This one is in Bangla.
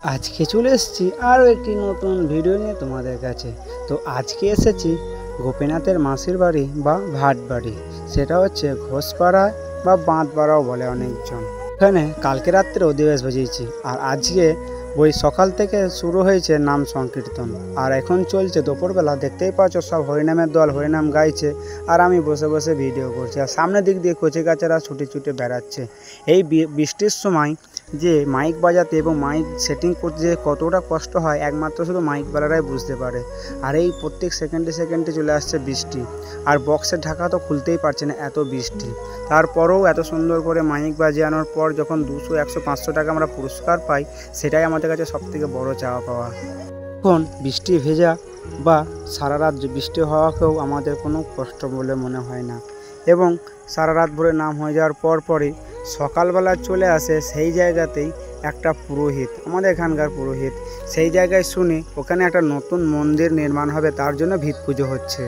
আজকে চলে এসেছি আরও একটি নতুন ভিডিও নিয়ে তোমাদের কাছে। তো আজকে এসেছি গোপীনাথের মাসির বাড়ি বা ভাট বাড়ি, সেটা হচ্ছে ঘোষপাড়ায় বা বাঁধপাড়াও বলে অনেকজন। এখানে কালকে রাত্রে অধিবেশ বজিয়েছি, আর আজকে ওই সকাল থেকে শুরু হয়েছে নাম সংকীর্তন, আর এখন চলছে দুপুরবেলা। দেখতেই পাচ্ছ সব হরিনামের দল হরিনাম গাইছে, আর আমি বসে বসে ভিডিও করছি। আর সামনের দিক দিয়ে কচি কাচারা ছুটে ছুটে বেড়াচ্ছে। এই বৃষ্টির সময় যে মাইক বাজাতে এবং মাইক সেটিং করতে যে কতটা কষ্ট হয় একমাত্র শুধু মাইকওয়ালারাই বুঝতে পারে। আর এই প্রত্যেক সেকেন্ডে সেকেন্ডে চলে আসছে বৃষ্টি, আর বক্সের ঢাকা তো খুলতেই পারছে না, এত বৃষ্টি। তারপরেও এত সুন্দর করে মাইক বাজানোর পর যখন 200, 100, 500 টাকা আমরা পুরস্কার পাই, সেটাই আমাদের কাছে সবথেকে বড় চাওয়া পাওয়া। এখন বৃষ্টি ভেজা বা সারা রাত বৃষ্টি হওয়াকেও আমাদের কোনো কষ্ট বলে মনে হয় না। এবং সারা রাত ভরে নাম হয়ে যাওয়ার পরই সকালবেলা চলে আসে সেই জায়গাতেই একটা পুরোহিত, আমাদের এখানকার পুরোহিত। সেই জায়গায় শুনি ওখানে একটা নতুন মন্দির নির্মাণ হবে, তার জন্য ভিত পুজো হচ্ছে।